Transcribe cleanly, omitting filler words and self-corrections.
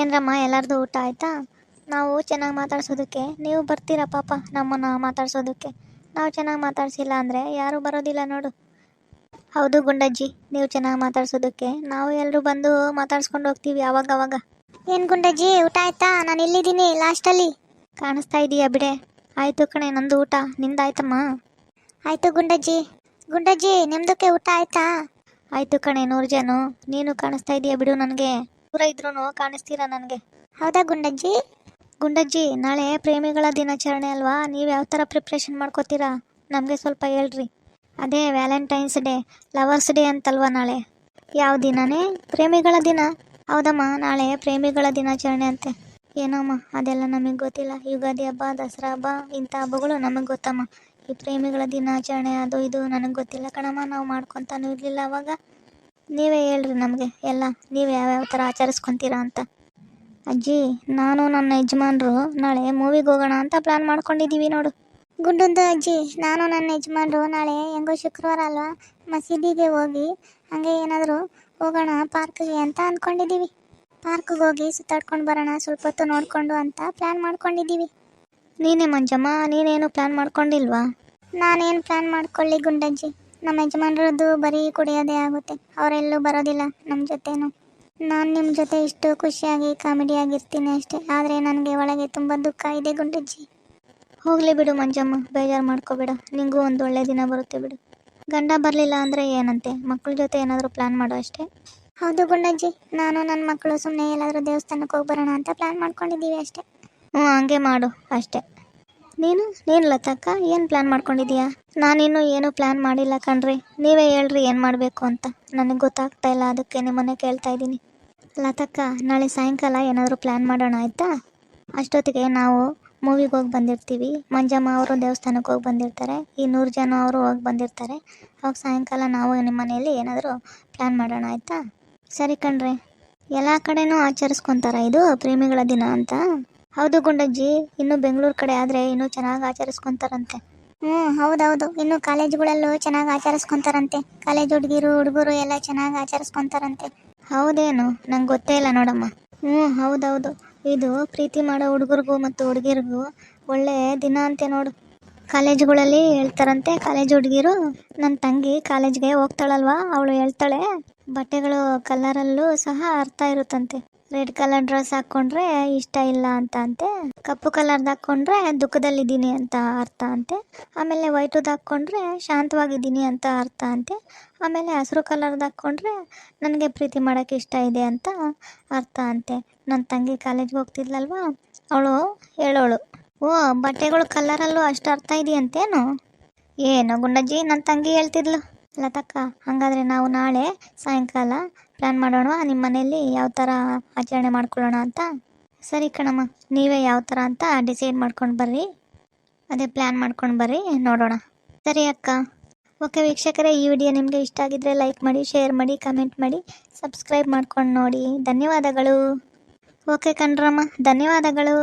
ಏನ್ರಮ್ಮ ಎಲ್ಲರದು ಊಟ ಆಯ್ತಾ? ನಾವು ಚೆನ್ನಾಗಿ ಮಾತಾಡ್ಸೋದಕ್ಕೆ ನೀವು ಬರ್ತೀರಾ ಪಾಪ ನಮ್ಮನ್ನು ಮಾತಾಡ್ಸೋದಕ್ಕೆ. ನಾವು ಚೆನ್ನಾಗಿ ಮಾತಾಡ್ಸಿಲ್ಲ ಅಂದರೆ ಯಾರೂ ಬರೋದಿಲ್ಲ ನೋಡು. ಹೌದು ಗುಂಡಜ್ಜಿ, ನೀವು ಚೆನ್ನಾಗಿ ಮಾತಾಡ್ಸೋದಕ್ಕೆ ನಾವು ಎಲ್ಲರೂ ಬಂದು ಮಾತಾಡ್ಸ್ಕೊಂಡು ಹೋಗ್ತೀವಿ ಅವಾಗವಾಗ. ಏನು ಗುಂಡಜ್ಜಿ ಊಟ ಆಯ್ತಾ? ನಾನು ಇಲ್ಲಿದ್ದೀನಿ ಲಾಸ್ಟಲ್ಲಿ. ಕಾಣಿಸ್ತಾ ಇದೀಯಾ ಬಿಡೆ. ಆಯಿತು ಕಣೆ, ನಂದು ಊಟ. ನಿಂದಾಯ್ತಮ್ಮ? ಆಯಿತು ಗುಂಡಜ್ಜಿ. ಗುಂಡಜ್ಜಿ ನಿಮ್ದಕ್ಕೆ ಊಟ ಆಯ್ತಾ? ಆಯಿತು ಕಣೆ ನೂರ್ಜಾನು, ನೀನು ಕಾಣಿಸ್ತಾ ಇದೀಯ ಬಿಡು ನನಗೆ. ದೂರ ಇದ್ರೂ ಕಾಣಿಸ್ತೀರಾ ನನಗೆ. ಹೌದಾ ಗುಂಡಜ್ಜಿ? ಗುಂಡಜ್ಜಿ, ನಾಳೆ ಪ್ರೇಮಿಗಳ ದಿನಾಚರಣೆ ಅಲ್ವಾ, ನೀವು ಯಾವ ಥರ ಪ್ರಿಪ್ರೇಷನ್ ಮಾಡ್ಕೋತೀರಾ ನಮಗೆ ಸ್ವಲ್ಪ ಹೇಳ್ರಿ. ಅದೇ ವ್ಯಾಲೆಂಟೈನ್ಸ್ ಡೇ, ಲವರ್ಸ್ ಡೇ ಅಂತಲ್ವಾ ನಾಳೆ. ಯಾವ ದಿನನೇ? ಪ್ರೇಮಿಗಳ ದಿನ. ಹೌದಮ್ಮ, ನಾಳೆ ಪ್ರೇಮಿಗಳ ದಿನಾಚರಣೆ ಅಂತೆ. ಏನಮ್ಮ ಅದೆಲ್ಲ ನಮಗೆ ಗೊತ್ತಿಲ್ಲ. ಯುಗಾದಿ ಹಬ್ಬ, ದಸರಾ ಹಬ್ಬ ಇಂಥ ಹಬ್ಬಗಳು ನಮಗೆ ಗೊತ್ತಮ್ಮ. ಈ ಪ್ರೇಮಿಗಳ ದಿನಾಚರಣೆ ಅದು ಇದು ನನಗೆ ಗೊತ್ತಿಲ್ಲ ಕಣಮ್ಮ, ನಾವು ಮಾಡ್ಕೊತಾನೂ ಇರಲಿಲ್ಲ ಅವಾಗ. ನೀವೇ ಹೇಳ್ರಿ ನಮಗೆ ಎಲ್ಲ, ನೀವು ಯಾವ್ಯಾವ ಥರ ಆಚರಿಸ್ಕೊತೀರಾ ಅಂತ. ಅಜ್ಜಿ, ನಾನು ನನ್ನ ಯಜಮಾನ್ರು ನಾಳೆ ಮೂವಿಗೆ ಹೋಗೋಣ ಅಂತ ಪ್ಲ್ಯಾನ್ ಮಾಡ್ಕೊಂಡಿದ್ದೀವಿ ನೋಡು. ಗುಂಡುಂದು ಅಜ್ಜಿ, ನಾನು ನನ್ನ ಯಜಮಾನ್ರು ನಾಳೆ ಹೆಂಗೋ ಶುಕ್ರವಾರ ಅಲ್ವಾ, ಮಸೀದಿಗೆ ಹೋಗಿ ಹಾಗೆ ಏನಾದರೂ ಹೋಗೋಣ ಪಾರ್ಕ್ಗೆ ಅಂತ ಅಂದ್ಕೊಂಡಿದ್ದೀವಿ. ಪಾರ್ಕ್ಗೆ ಹೋಗಿ ಸುತ್ತಾಡ್ಕೊಂಡು ಬರೋಣ, ಸ್ವಲ್ಪ ಹೊತ್ತು ನೋಡಿಕೊಂಡು ಅಂತ ಪ್ಲ್ಯಾನ್ ಮಾಡ್ಕೊಂಡಿದ್ದೀವಿ. ನೀನೇ ಮಂಜಮ್ಮ, ನೀನೇನು ಪ್ಲ್ಯಾನ್ ಮಾಡ್ಕೊಂಡಿಲ್ವಾ? ನಾನೇನು ಪ್ಲ್ಯಾನ್ ಮಾಡ್ಕೊಳ್ಳಿ ಗುಂಡಜ್ಜಿ, ನಮ್ಮ ಯಜಮಾನ್ರದ್ದು ಬರೀ ಕುಡಿಯೋದೇ ಆಗುತ್ತೆ. ಅವರೆಲ್ಲೂ ಬರೋದಿಲ್ಲ ನಮ್ಮ ಜೊತೆನೂ. ನಾನು ನಿಮ್ಮ ಜೊತೆ ಇಷ್ಟು ಖುಷಿಯಾಗಿ ಕಾಮಿಡಿಯಾಗಿರ್ತೀನಿ ಅಷ್ಟೇ, ಆದರೆ ನನಗೆ ಒಳಗೆ ತುಂಬ ದುಃಖ ಇದೆ ಗುಂಡಜ್ಜಿ. ಹೋಗಲಿ ಬಿಡು ಮಂಜಮ್ಮ, ಬೇಜಾರು ಮಾಡ್ಕೋಬೇಡ. ನಿಂಗೂ ಒಂದು ಒಳ್ಳೆ ದಿನ ಬರುತ್ತೆ ಬಿಡು. ಗಂಡ ಬರಲಿಲ್ಲ ಅಂದರೆ ಏನಂತೆ, ಮಕ್ಕಳ ಜೊತೆ ಏನಾದರೂ ಪ್ಲ್ಯಾನ್ ಮಾಡೋ ಅಷ್ಟೇ. ಹೌದು ಗುಂಡಜ್ಜಿ, ನಾನು ನನ್ನ ಮಕ್ಕಳು ಸುಮ್ಮನೆ ಎಲ್ಲಾದರೂ ದೇವಸ್ಥಾನಕ್ಕೆ ಹೋಗಿ ಬರೋಣ ಅಂತ ಪ್ಲ್ಯಾನ್ ಮಾಡ್ಕೊಂಡಿದ್ದೀವಿ ಅಷ್ಟೇ. ಹಂಗೆ ಮಾಡು ಅಷ್ಟೇ. ನೀನು ಲತಕ್ಕ ಏನು ಪ್ಲ್ಯಾನ್ ಮಾಡ್ಕೊಂಡಿದ್ದೀಯಾ? ನಾನಿನ್ನೂ ಏನೂ ಪ್ಲ್ಯಾನ್ ಮಾಡಿಲ್ಲ ಕಣ್ರಿ. ನೀವೇ ಹೇಳ್ರಿ ಏನು ಮಾಡಬೇಕು ಅಂತ. ನನಗೆ ಗೊತ್ತಾಗ್ತಾ ಇಲ್ಲ, ಅದಕ್ಕೆ ನಿಮ್ಮನ್ನೇ ಕೇಳ್ತಾ ಇದ್ದೀನಿ. ಲತಕ್ಕ, ನಾಳೆ ಸಾಯಂಕಾಲ ಏನಾದರೂ ಪ್ಲ್ಯಾನ್ ಮಾಡೋಣ ಆಯಿತಾ? ಅಷ್ಟೊತ್ತಿಗೆ ನಾವು ಮೂವಿಗೆ ಹೋಗಿ ಬಂದಿರ್ತೀವಿ. ಮಂಜಮ್ಮ ಅವರು ದೇವಸ್ಥಾನಕ್ಕೆ ಹೋಗಿ ಬಂದಿರ್ತಾರೆ, ಈ 100 ಜನ ಅವರು ಹೋಗಿ ಬಂದಿರ್ತಾರೆ. ಅವಾಗ ಸಾಯಂಕಾಲ ನಾವು ನಿಮ್ಮ ಮನೆಯಲ್ಲಿ ಏನಾದರೂ ಪ್ಲ್ಯಾನ್ ಮಾಡೋಣ ಆಯಿತಾ? ಸರಿ ಕಣ್ರಿ. ಎಲ್ಲ ಕಡೆನೂ ಆಚರಿಸ್ಕೊತಾರ ಇದು ಪ್ರೇಮಿಗಳ ದಿನ ಅಂತ? ಹೌದು ಗುಂಡಜ್ಜಿ, ಇನ್ನು ಬೆಂಗಳೂರು ಕಡೆ ಆದರೆ ಇನ್ನೂ ಚೆನ್ನಾಗಿ ಆಚರಿಸ್ಕೊತಾರಂತೆ. ಹೌದೌದು, ಇನ್ನು ಕಾಲೇಜುಗಳಲ್ಲೂ ಚೆನ್ನಾಗಿ ಆಚರಿಸ್ಕೊತಾರಂತೆ. ಕಾಲೇಜ್ ಹುಡುಗರು ಎಲ್ಲ ಚೆನ್ನಾಗಿ ಆಚರಿಸ್ಕೊತಾರಂತೆ. ಹೌದೇನು? ನಂಗೆ ಗೊತ್ತೇ ಇಲ್ಲ ನೋಡಮ್ಮ. ಹೌದೌದು, ಇದು ಪ್ರೀತಿ ಮಾಡೋ ಹುಡುಗರಿಗೂ ಮತ್ತು ಹುಡುಗಿರಿಗೂ ಒಳ್ಳೆ ದಿನ ಅಂತೆ ನೋಡು. ಕಾಲೇಜುಗಳಲ್ಲಿ ಹೇಳ್ತಾರಂತೆ, ಕಾಲೇಜ್ ಹುಡುಗಿರು. ನನ್ನ ತಂಗಿ ಕಾಲೇಜ್ಗೆ ಹೋಗ್ತಾಳಲ್ವಾ, ಅವಳು ಹೇಳ್ತಾಳೆ ಬಟ್ಟೆಗಳು ಕಲರಲ್ಲೂ ಸಹ ಅರ್ಥ ಇರುತ್ತಂತೆ. ರೆಡ್ ಕಲರ್ ಡ್ರೆಸ್ ಹಾಕ್ಕೊಂಡ್ರೆ ಇಷ್ಟ ಇಲ್ಲ ಅಂತ ಅಂತೆ, ಕಪ್ಪು ಕಲರ್ದು ಹಾಕ್ಕೊಂಡ್ರೆ ದುಃಖದಲ್ಲಿದ್ದೀನಿ ಅಂತ ಅರ್ಥ ಅಂತೆ, ಆಮೇಲೆ ವೈಟುದು ಹಾಕ್ಕೊಂಡ್ರೆ ಶಾಂತವಾಗಿದ್ದೀನಿ ಅಂತ ಅರ್ಥ ಅಂತೆ, ಆಮೇಲೆ ಹಸಿರು ಕಲರ್ದು ಹಾಕ್ಕೊಂಡ್ರೆ ನನಗೆ ಪ್ರೀತಿ ಮಾಡೋಕ್ಕೆ ಇಷ್ಟ ಇದೆ ಅಂತ ಅರ್ಥ ಅಂತೆ. ನನ್ನ ತಂಗಿ ಕಾಲೇಜ್ಗೆ ಹೋಗ್ತಿದ್ಲಲ್ವಾ, ಅವಳು ಹೇಳೋಳು, ಬಟ್ಟೆಗಳು ಕಲರಲ್ಲೂ ಅಷ್ಟು ಅರ್ಥ ಇದೆಯಂತೇನು? ಏನು ಗುಂಡಜ್ಜಿ, ನನ್ನ ತಂಗಿ ಹೇಳ್ತಿದ್ಲು. ಲತಕ್ಕ, ಹಾಗಾದರೆ ನಾವು ನಾಳೆ ಸಾಯಂಕಾಲ ಪ್ಲ್ಯಾನ್ ಮಾಡೋಣ ನಿಮ್ಮ ಮನೆಯಲ್ಲಿ ಯಾವ ಥರ ಆಚರಣೆ ಮಾಡ್ಕೊಳ್ಳೋಣ ಅಂತ. ಸರಿ ಕಣಮ್ಮ, ನೀವೇ ಯಾವ ಥರ ಅಂತ ಡಿಸೈಡ್ ಮಾಡ್ಕೊಂಡು ಬರ್ರಿ. ಅದೇ ಪ್ಲ್ಯಾನ್ ಮಾಡ್ಕೊಂಡು ಬರ್ರಿ, ನೋಡೋಣ. ಸರಿ ಅಕ್ಕ. ಓಕೆ ವೀಕ್ಷಕರೇ, ಈ ವಿಡಿಯೋ ನಿಮಗೆ ಇಷ್ಟ ಆಗಿದ್ದರೆ ಲೈಕ್ ಮಾಡಿ, ಶೇರ್ ಮಾಡಿ, ಕಮೆಂಟ್ ಮಾಡಿ, ಸಬ್ಸ್ಕ್ರೈಬ್ ಮಾಡ್ಕೊಂಡು ನೋಡಿ. ಧನ್ಯವಾದಗಳು. ಓಕೆ ಕಣ್ರಮ್ಮ, ಧನ್ಯವಾದಗಳು.